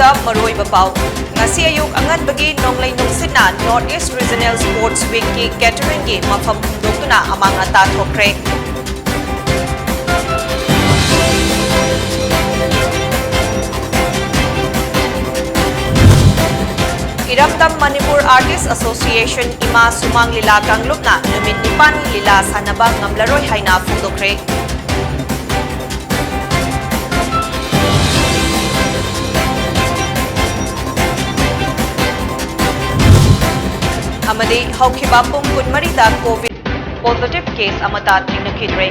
Manipurda Maroi Bapau. Ngasi ayuk angan bagi nonglay nungsitna North East Regional Sports Week ki catering ki mafam doktuna amang ata thokre. Iramdam Manipur Artists Association ima sumang lila kanglupna numit nipan lila sanaba ngamlaroy haina fundokre. Amadi haukiba pung kunmarida COVID positive case amata tingnakidre.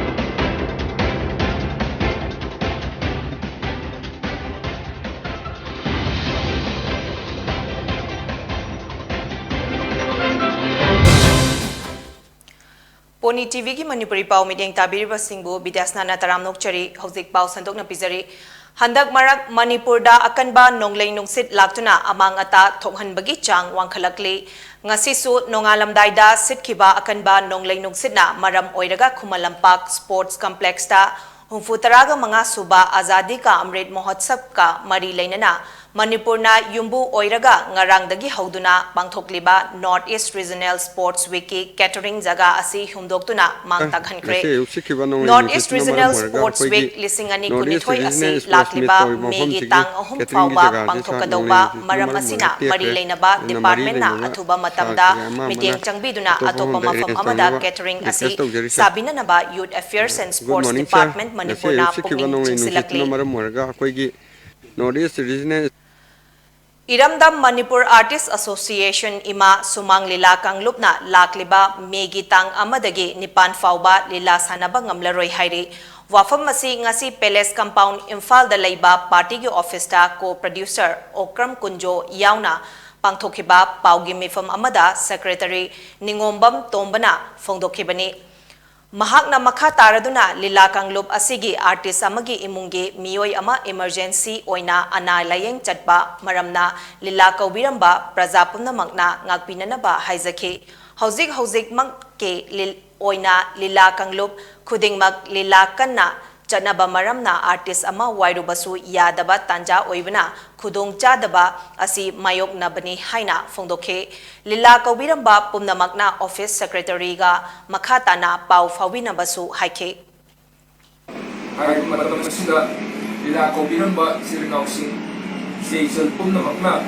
PONYTV की मणिपुरी पाव medium ताबीरिबा सिंगबु बिद्यासना तारामनोक चरी हौजिक पाव संदोकना पिजरी हंदक मरक मणिपुरदा अकनबा नोंगलै नुंगसित लाक्तुना among अता थोकहनबगी चांग वांखलकली ngasisu nongalamdaida sitkiba akanba nonglei nungsitna maram oiraga khumalampak sports complex ta humfutaraga manga suba azadi ka amrit mahotsav ka mari leinana manipurna yumbu oiraga ngarangdagi hauduna pangthokliba North East Regional Sports Week ki catering jaga asi humdoktuna mangtakhankre North East Regional Sports Week lisingani kunithoi asi lakliba megi tang ahum fawba pangthokadawba maram asina mari leinaba department na athuba matamda meeting changbiduna atopa mafam amada catering asi sabina naba Youth Affairs and Sports Department Manipurna pukning chingsilakli North East Regional Iramdam Manipur Artists Association ima sumang lila kanglupna lakliba megi tang amadagi nipan fawba lila sanaba ngamlaroi hairi wafam masi ngasi Palace Compound Imphal da leiba party gi office ta co-producer Okram Kunjo yauna pangthokiba paugi mifam amada secretary Ningombam Tombana phongdokhibani Mahakna makha taraduna lila kanglup asigi artist amagi imungi miyoi ama emergency oina ana layeng chatba maramna lila kaubiramba prajapumna makna ngakpinanaba haizaki hauzik makke oina lila kanglup khudingmak lila kanna chanaba maramna artist ama wairubasu yadaba tanja oibna khudong chadaba asi mayok nabani haina phongdokhe lila kaubiramba pumnamakna office secretary ga makhata na pau fawina basu haike hai matamsida lila kaubiramba sirnausing seisal pumnamakna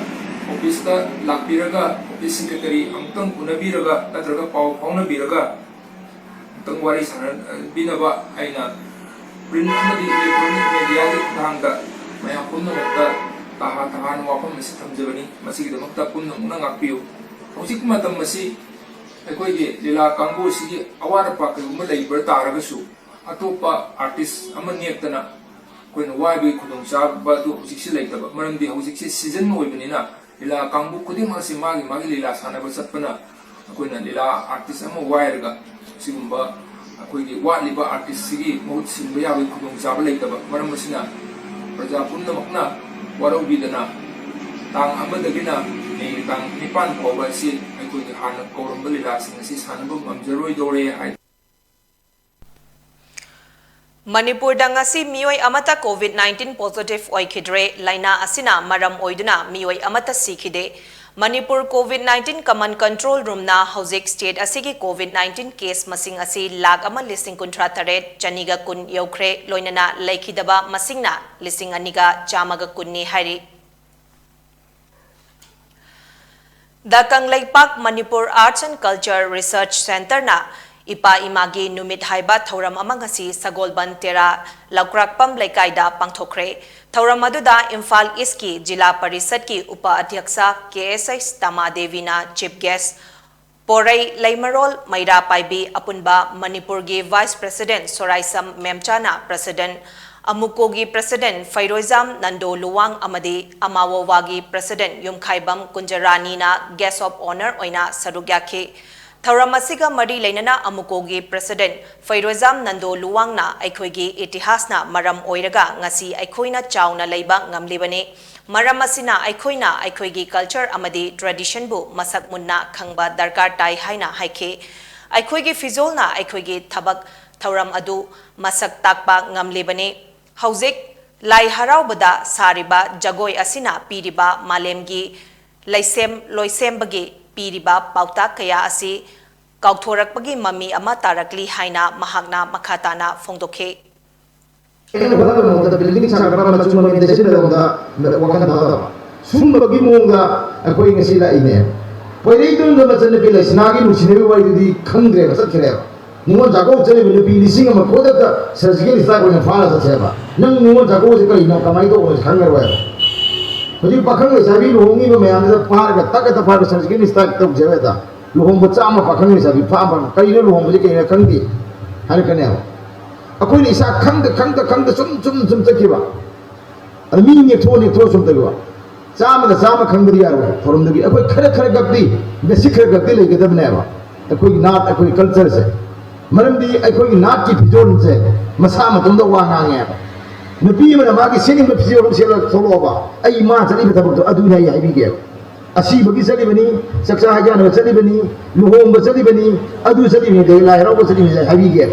office ta lakbiraga office secretary amtang unabiraga natraga pau faunabiraga amtang wari sanan binaba aina print amadi electronic media ki thangda mayam pumnamakta tahan wafam masi thamjabani masigi damakta pumnamuna ngakpiu hojik matam masi ekoi gi lila kangbu sigi awara pa kaguma leiber taragasu atopa artist amaniyaktana koina waibi khudong chaba du hojik si leitaba maramdi hojik si season oibanina lila kangbu khuding masi magi lila sanaba satpana koina lila artist ama wairaga sigumba akoigi watliba artist sigi mahut sinba yawi khudong chaba leitaba maram masina praja pumnamakna warobidana tang amadagina nei tang nipan pawba si aikogi hana koramba lila sing asi sanaba amjaroi dore hai Manipur dangasi miyoi amata COVID-19 positive oikidre laina asina maram oiduna miyoi amata sikhide Manipur COVID-19 Command Control Room na hauzik state asigi COVID-19 case masing asi lag ama lising kuntra taret chaniga kun yokre loinana laikidaba masingna lising aniga chamaga kunni hairi The Kanglaipak Manipur Arts and Culture Research Center na ipa imagi numit haiba thoram amangasi sagolban tera lakrakpam laikaida pangthokre thoram aduda Imphal East ki Jila Parishad ki upa adhyaksha KSI Tamadevi na chief guest Porai Laimarol Maira Paibi apunba Manipur gi Vice President Soraisam Memchana President Amukogi President Fairozam Nando Luwang amadi Amawawagi President Yumkhaibam Kunjarani na guest of honor oina sarugyakhe Tauramasiga Mari Lainana Amukogi President Fairozam Nando Luwang na Aikoigi Itihasna Maram Oiraga Ngasi Aikoina Chauna Leiba Ngamlibane Maramasina Aikoina Aikoigi Culture Amadi Tradition Bu Masak Munna Khangba Darkar Tai Haina Haike Aikoigi Fizolna Aikoigi Tabak Tauram Adu Masak Takpa Ngamlibane Hauzek Lai haraubada sariba jagoi asina piriba malemgi laisem loisembagi piriba pauta kaya asi kauthorakpagi mami ama tarakli haina mahakna makhatana fongdokhe. Building sakara macam mana desa dalam wakan dah. Sumber bagi monga aku ingin sila ini. Pada itu nama macam ni bila senagi musibah wajib di kandre besar kira. Nuan jago jadi bila pilih singa makoda ta surgical istana punya faham sahaja. Nang nuan jago sekali nak kamai tu orang kanggar wajib. Jadi pakang ni sahaja luhungi memang ada faham tak ada faham surgical istana tu jawab dah. Luhung baca ama pakang ni sahaja faham. Kali ni luhung boleh kaya kandi. Hari kena. Aku ini isa kang cum terkiba. Almin ni thon cum terkiba. Sama kang beriar. Forum lagi. Aku kere gakti, basic kere gakti lagi kita benar. Aku naat, aku culture se. Malam di aku naat ki pijon se. Masa matum dah wang angya. Nabi mana bagi sini nabi pijon se lah solo apa. Ay mah jadi betul betul adu ni ayah bigi. Asi bagi jadi bani, saksa haja nak jadi bani, luhung jadi bani, adu jadi bani. Deh lahir aku jadi bani ayah bigi.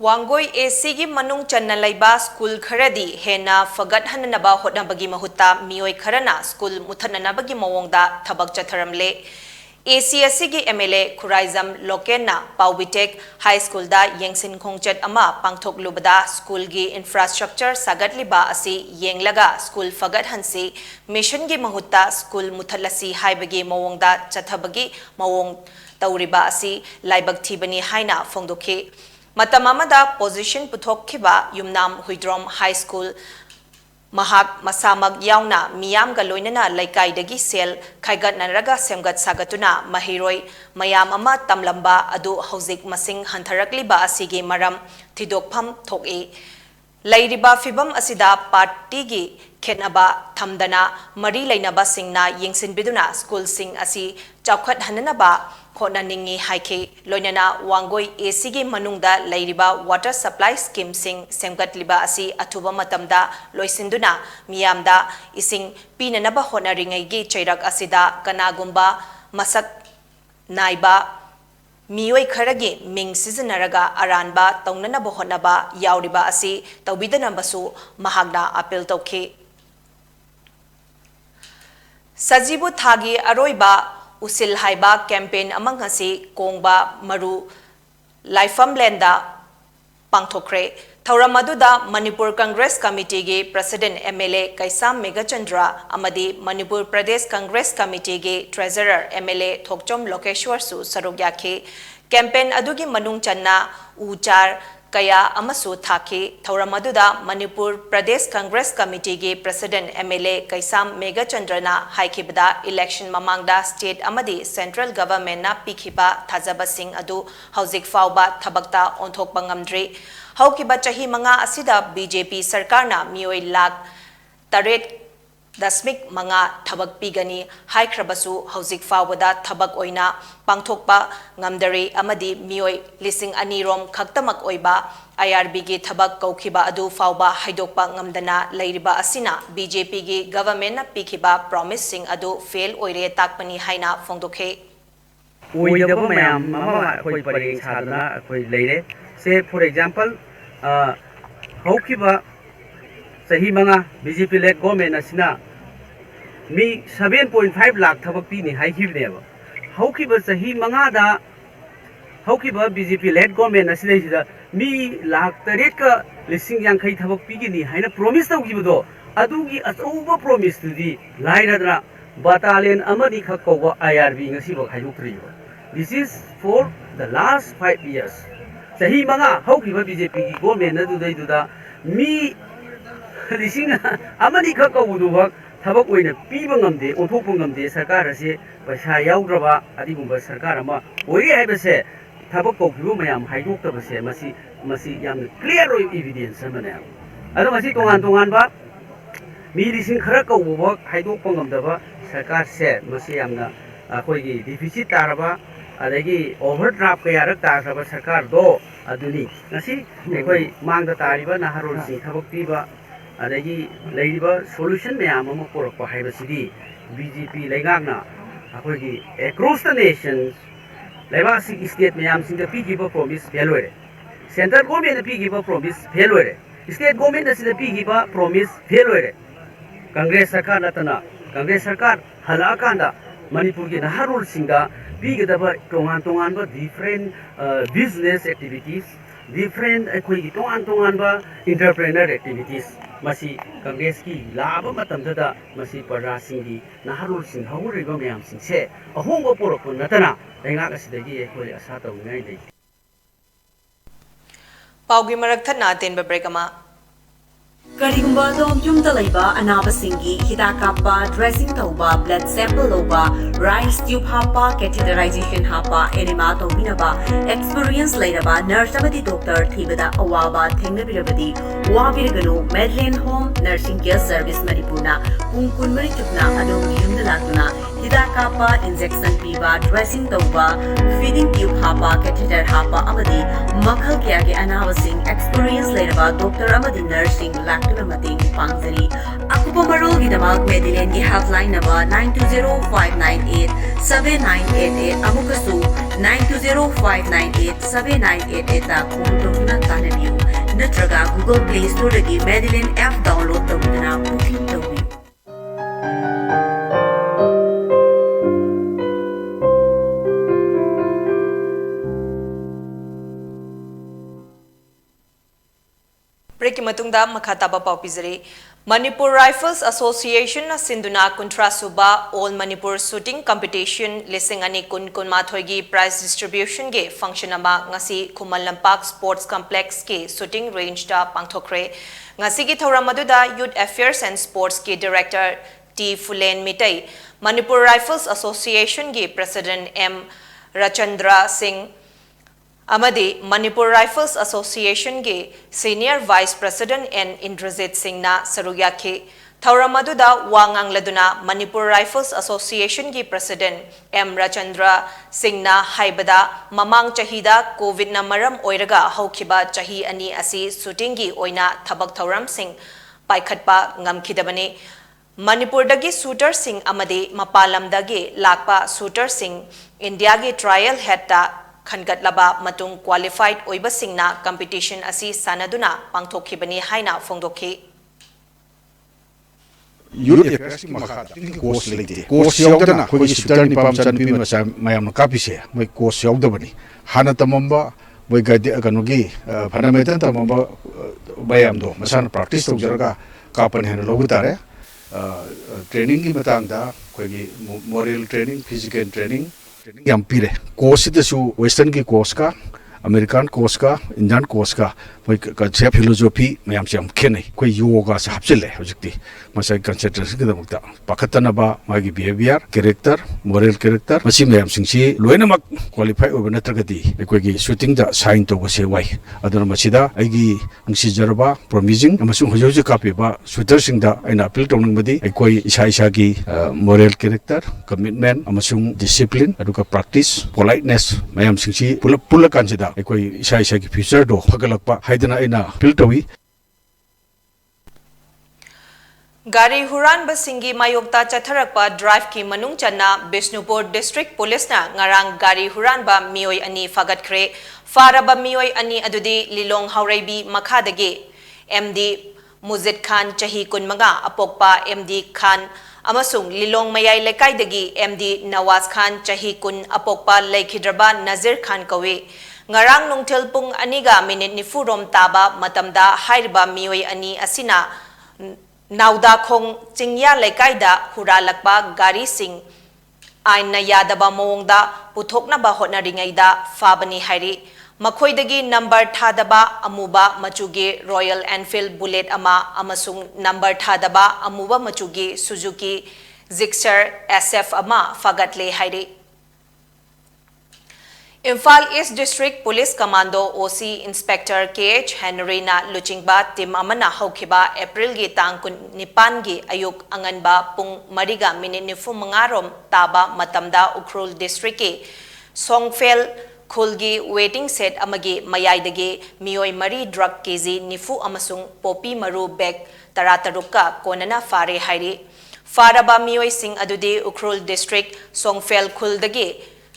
Wangoi ACG manung channa laiba school kharadi hena fagat hananaba hotnabagi mahuta mioi kharana school muthananabagi mawongda thabak chatharamle ACSG MLA Khuraizam Lokena Paubitek High School da yengsin khongchat ama pangthok lubada school gi infrastructure sagatliba asi yenglaga school fagat hansi mission gi mahuta school muthalasi haibagi mawongda chathabagi mawong tawriba asi laibak thibani haina fongdokhe Matamamada position puthokhiba Yumnam Huidrom High School Mahak Masamag Yauna Miyam Galoinana Laikai Sel Kaigat Naraga Semgat Sagatuna Mahiroi Mayam Ama Tamlamba Adu Hauzik Masing Hantarakliba Asigi Maram Tidokpam Thoke Lairiba Fibam Asida Partigi Kenaba Tamdana Mari Lainaba Singna Yingsin Biduna School Sing Asi Chaukat Hananaba Khona ningi haike loinana wangoi ACG manungda lairiba water supply scheme sing semgatliba asi athuba matamda loisinduna miyamda ising pinanaba honaringai gi chairak asida kanagumba masak naiba mioi kharagi ming sizinaraga aranba taunanaba honaba yauriba asi tawbidanambasu mahagna appeal tawkhe Sajibu thagi aroiba Usil haiba campaign among hasi kongba maru laifam lenda pangthokre Thauramaduda Manipur Congress Committee ge President MLA Kaisam Megachandra amadi Manipur Pradesh Congress Committee ge Treasurer MLA Thokchom Lokeshwar su sarugyakhe campaign adugi manung channa uchar kaya amasu thake Thauramaduda Manipur Pradesh Congress Committee ge President MLA Kaisam Megachandrana haikibada election mamangda state amadi central government na pikhiba thajaba sing adu hauzik fauba thabakta onthok bangamdre haukiba chahi manga asida BJP sarkar na mioi lakh taret dasmik manga thabak pigani haikrabasu hauzik fawada thabak oina pangthokpa ngamdare amadi mioi lising anirom khaktamak oiba IRB ge thabak kaukhiba adu fawba haidokpa ngamdana leiriba asina BJP ge government na pikhiba promising adu fail oire takpani haina fongdokhe oidaba mayam mama khoi pareng sadana khoi leire say for example haukiba sahi manga BJP led government asina mi 7.5 lakh thabak pi ni haikibne ba haukiba sahi manga da haukiba BJP led government asina sida mi lakh taret ka lising yang khai thabak pi ni haina promise tawgibodo adugi achouba promise di lairadra battalion amani khak ko IRB ngasi ba khaidukri this is for the last 5 years sahi manga haukiba BJP gi government adu dai duda mi lising amani khak ko du Thabak oina piba ngamde onthokpa ngamde sarkar ase paisa yaudraba adigumba sarkar ama oi haibase thabak kokhibu mayam haidokta base masi yam clear oi evidence amane ado masi tongan ba mi lising khara kawba haidokpa ngamdaba sarkar se masi yamna akoigi deficit taraba adagi overdraft kayarak taraba sarkar do aduni ngasi ekoi mangda tariba naharol sing thabak piba adagi leiba solution mayam ama porokpa haibasidi BJP leingakna akoigi across the nations leiba state mayam sing the PGP promise veloire central government पीगिबा promise fail होरे state government असिदा पीगिबा promise fail होरे कांग्रेस सरकार नतना कांग्रेस सरकार हला कांदा मणिपुर की नहरुल सिंगा पीगदबा तोंगान तोंगान बा डिफरेंट बिजनेस एक्टिविटीज डिफरेंट अखोई तोंगान तोंगान बा एंटरप्रेन्योर एक्टिविटीज मसी कांग्रेस की लाभ मतमददा मसी प्रजा सिंगी नहरुल सिंग हौरिबा मयाम सिंगसे अहोंगो पोरक नतना लेंगा असिदगी अखोई आशा तौनाय दै पाउगी मरक थना तेनबा ब्रेक अमा करिगुम्बा दोम युमदा लैबा अनाबसिंगी हिदाक कापा ड्रेसिंग तौबा ब्लड सैंपल लौबा राइस ट्यूब हापा कैथेटराइजेशन हापा एनिमा तौबिनबा एक्सपीरियंस लैरबा नर्स अमदी डॉक्टर थीबदा अवाबा थेंगनबिरबदी वाबिरगनु मेडलेन होम नर्सिंग केयर सर्विस मणिपुरना पुंग कुनमरी चुपना अदोम युमदा लातुना हिदाक कापा इंजेक्शन पीबा ड्रेसिंग तौबा फीडिंग ट्यूब हापा कैथेटर हापा अमदी मखल क्या के अनाबसिंग एक्सपीरियंस लैरबा डॉक्टर अमदी नर्सिंग लाक्टुना मतेंग पांगजरी अकुपा मरोगिदमाग मेडिलेन की हेल्पलाइन नंबर 9205987988 अमुकसु 9205987988 ता फोन तौना तानबियु नत्रगा गूगल प्ले स्टोर की मेडिलेन ऐप डाउनलोड तौना बुकिंग तौबियु ब्रेक की मतुंगदा मखाताबा पाउ पिजरी मणिपुर राइफल्स एसोसिएशन ना सिंधुना कुंट्रा सुबा ऑल मणिपुर शूटिंग कंपटीशन लिसिंग अनि कुन कुनमाथोय की प्राइज डिस्ट्रीब्यूशन के फंक्शन अमा ngasi Khuman Lampak sports complex के शूटिंग रेंज दा पांगथोखरे ngasi की थौरा मदुदा यूथ अफेयर्स एंड स्पोर्ट्स के director T Phulen Meetei Manipur rifles association के प्रेसिडेंट एम रचंद्र सिंह अमदी मणिपुर राइफल्स एसोसिएशन के senior vice president N Indrajit Singh ना सरुयाखे थौरम अदुदा वांगांग लदुना मणिपुर राइफल्स एसोसिएशन की प्रेसिडेंट एम रचंद्र सिंह ना हाइबदा ममांग चाहिदा कोविड ना मरम ओइरगा हौखिबा चाही अनि असि शूटिंग की ओइना थबक थौरम सिंह पाइखटपा ngамखिदबने मणिपुर दगी शूटर सिंह अमदी मपालमदगी लाकपा शूटर सिंह इंडिया की ट्रायल हेडता खनगतलबा मतुंग क्वालिफाइड ओइबसिंगना कंपटीशन असि सानदुना पांगथोखिबनी हाइना फोंगदोखि यूथ अफेयर्स की मखादा कोर्स लेते कोर्स यावदना कोई शूटर निपाम चनपी मसा मयाम कापिसे मोय कोर्स यावदबनी हाना तमंबा मोय गाइड कनोगी फंडामेंटल तमंबा मयाम दो मसान प्रैक्टिस तौजरगा कापन हेन लोगु तारे ट्रेनिंग की मतंगदा कोई मोरल ट्रेनिंग फिजिकल ट्रेनिंग यम पीरे कोर्स इतसु वेस्टर्न की कोर्स का अमेरिकन कोर्स का इंडियन कोर्स का मोय कंसेप्ट फिलोसॉफी मयाम से हम खेने कोई योगा से हबसिले हजक्ति मसा कंसंट्रेशन के दमकता पाखतनबा मागी बिहेवियर कैरेक्टर मोरल कैरेक्टर मसी मयाम सिंगसी लोइनमक क्वालिफाई ओबे नत्रगति कोई शूटिंग दा साइन तो से वाई अदर मसीदा आइगी अंगसी जरबा प्रोमिजिंग अमसु हजौजि कापेबा शूटर सिंगदा आइना अपील तौनंगबदी कोई इसा इसा की मोरल कैरेक्टर कमिटमेंट अमसु डिसिप्लिन अदुका प्रैक्टिस पोलाइटनेस मयाम सिंगसी पुल कांसिदा कोई इसा इसा की फ्यूचर दो फगलकपा हाइदना आइना अपील तौई गाड़ी हुरान बसिंगी मायोक्ता चथरकपा ड्राइव की मनुंग चन्ना बिष्णुपुर डिस्ट्रिक्ट पुलिस ना ngarang गाड़ी हुरान बा मियोय अनि फगतखरे फारबा मियोय अनि अदुदी लिलोंग हौरेबी मखादगे एमडी मुजिद खान चाही कुनमंगा अपोकपा एमडी खान अमसुंग लिलोंग मयाय लेकाइदगी एमडी नवाज खान चाही कुन अपोकपा लेखिद्रबा नजीर खान कवे ngarang nungthil pung aniga minute nifurom taba matamda hairba miyoy ani asina नाउदा खोंग चिंगया लेकाइदा हुरालकबा गाड़ी सिंह आइना यादबा मोंगदा पुथोकनबा होटनरिङैदा फाबनी हाइरी मखोइदगी नंबर थादबा अमुबा मचुगे रॉयल एनफील्ड बुलेट अमा अमसुंग नंबर थादबा अमुबा मचुगे सुजुकी जिक्सर एसएफ अमा फगतले हाइरी Imphal east district police commando OC inspector KH Henry ना लुचिंगबा टीम अमना हौखिबा अप्रैल गी तांग 19 गी अयुक अंगनबा पुंग मरिगा मिनिट 95 रोम ताबा मतमदा उखरुल डिस्ट्रिक्ट के सोंगफेल खुलगी वेटिंग सेट अमगी मयाइदगी मियोय मरी ड्रग केजी 90 अमसुंग पोपी मरु बैग 13 का कोनना फारे हाइरी फारबा मियोय सिंह अदुदी उखरुल डिस्ट्रिक्ट सोंगफेल खुलदगी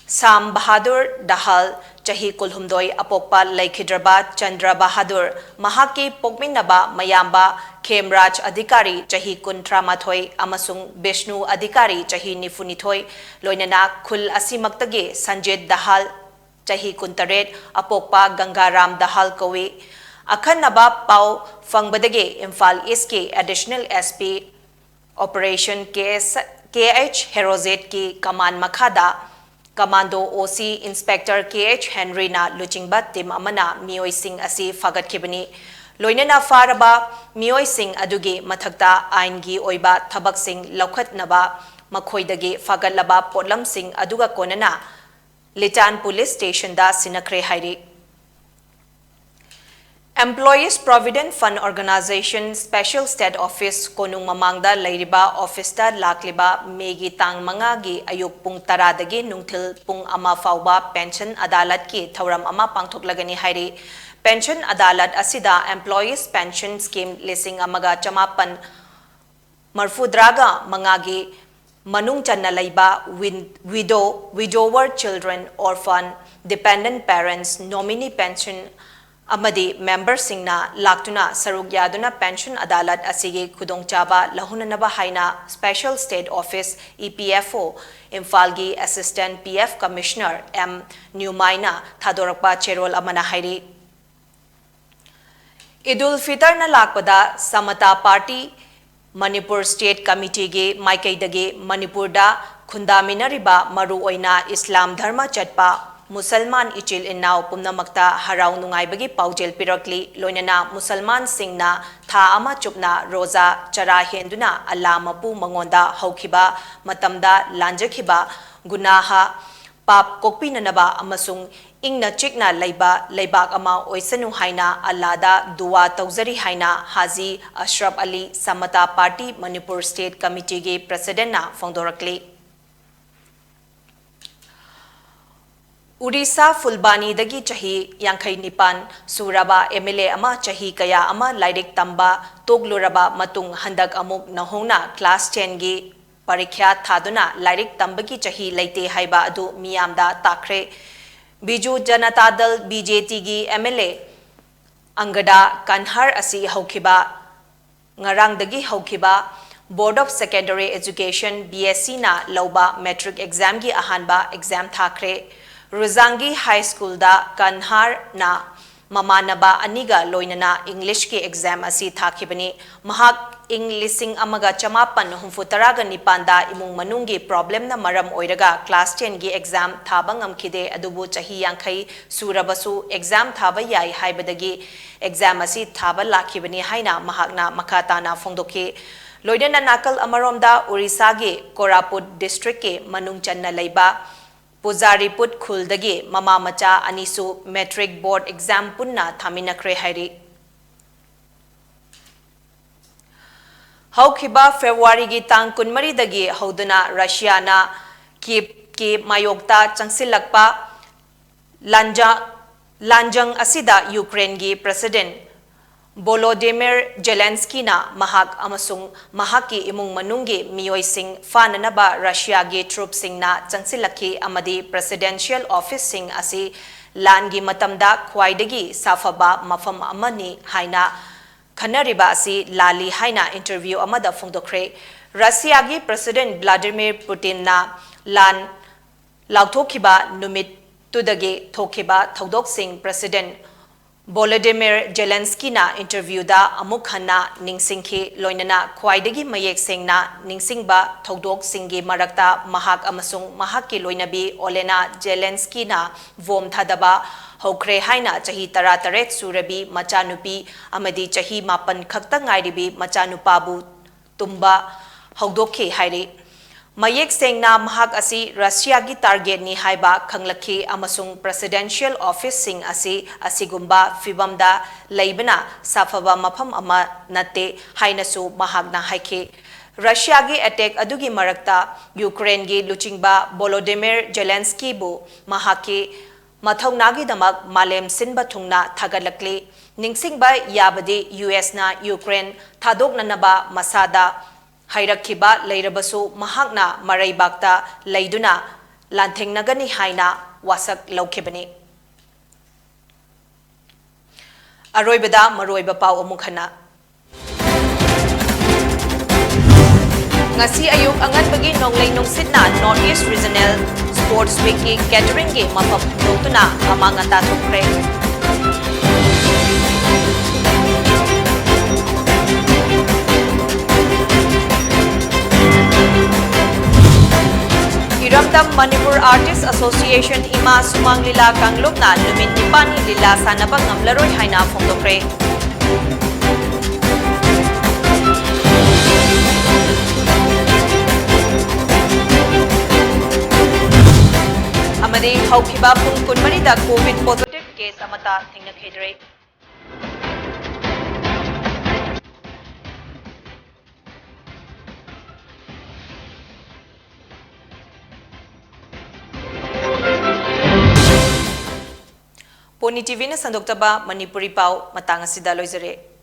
साम बहादुर Dahal chahi kulhumdoi apokpa laikhidraba Chandra Bahadur mahaki pokminaba mayamba Khemraj Adhikari chahi kuntra mathoi amasung Vishnu Adhikari chahi nifunithoi loinana khul asimaktage Sanjit Dahal chahi kuntaret apokpa Gangaram Dahal kowe akhanaba pau fangbadage Imphal East ke additional SP Operation KH Herozet ki Kaman Makhada Commando OC Inspector KH Henry na luchingba team amana mioi sing asi fagat kibani loinana faraba mioi sing adugi mathakta aingi oiba thabak sing lokhat naba makhoidagi fagalaba potlam sing aduga konana Litan Police Station da sinakre hairi Employees Provident Fund Organization Special State Office konung mamangda lairiba office da lakliba megi tang mangagi ayuk pung taradagi nungthil pung ama fauba pension adalat ki thauram ama pangthoklagani hairi pension adalat asida employees pension scheme lising amaga chamapan marfudraga mangagi manung channa laiba widower children orphan dependent parents nominee pension amadi member singna laktuna saruk yaduna pension adalat asigi khudongchaba lahunanaba haina special state office EPFO Imphal-gi assistant PF commissioner M Newmaina thadorakpa cherol amana hairi Idul Fitr na lakpada Samata Party Manipur State Committee ge Maikaidagi Manipur da khundaminariba maru oina Islam dharma chatpa Musalman ichil innaw pumnamakta haraw nungay bagi paujel pirakli loinana Musalman singna tha ama chupna roza chara henduna alama pu mangonda haukiba matamda lanjakhiba gunaha pap kokpinanaba amasung ingna chikna leibak ama oisanu haina allada dua tauzari haina Haji Ashraf Ali Samata Party Manipur State Committee ge president na fongdorakli Urisa Fulbani dagi chahi Yankai Nipan Suraba MLA ama chahi kaya ama lairik tamba togluraba matung handak amuk nahongna class 10 gi parikya thaduna lairik tambagi chahi laite haiba adu miyamda takre Biju Janata Dal BJT gi MLA Angada Kanhar asi haukiba ngarang dagi haukiba Board of Secondary Education BSc na lauba metric exam gi ahanba exam thakre Ruzangi High School da Kanhar na mamanaba aniga loinana English ki exam asi thakibani mahak Englising amaga chamapan humfutaraga nipanda imung manungi problem na maram oiraga class 10 gi exam thabang amkhide adubu chahi yankai surabasu exam thaba yai haibadagi exam asi thaba lakhibani haina mahakna makata na fongdoki loidana nakal amaromda Orissa gi Koraput district ke manung channa leiba Puzariput Khuldagi Mama Macha Anisu Metric Board Exam Punna Thaminakre Hairi Haukiba February gi tang kunmari dagi Hauduna Russia na ki Mayokta Changsilakpa Lanjang Asida Ukraine gi President Volodymyr Zelensky na mahak amasung mahaki imung manunggi miyoi sing fananaba Russia gi troops sing na changsilaki amadi presidential office sing asi langi matamda khwaidagi safaba mafam amani haina khanariba asi lali haina interview amada fongdokre Russia gi President Vladimir Putin na lan lauthokiba numit tudagi thokiba thodok sing President Volodymyr Zelensky na interview da amuk hanna ningsingki loinana khwaidagi mayek sengna ningsingba thodok singgi marakta mahak amasung mahakki loinabi Olena Zelensky na vom thadaba hokre haina chahi 13 surabi machanupi amadi chahi 8 khakta ngairibi machanupabu tumba hogdokhi hairi Mayek sengna mahak asi Russia gi target ni haiba khanglakhi amasung presidential office sing asigumba fibamda leibana safaba mafam ama nate hainasu mahak na haike Russia gi attack adugi marakta Ukraine gi luchingba Volodymyr Zelensky bu mahaki mathaunagi damak malem sinba thungna thagalakli ningsingba yabadi US na Ukraine thadoknanaba masada Hairakhiba leirabasu mahakna maraibakta leiduna lantheng nagani haina wasak laukhibani Aroibada maroiba pau amuk hana. Ngasi ayuk angan bagi nonglay nungsit na Northeast Regional Sports Week ki catering gi mapam tuna amang ata tukre. Iramdam Manipur Artists Association ima sumang lila kanglok na lumin nipani lila sanabang ngamlaroy haina fongdokre. Amadi haukiba pung kunmarida COVID positive case amata thingnakhedre. PONYTV na sandoktaba Manipuri pau matang asida loizare.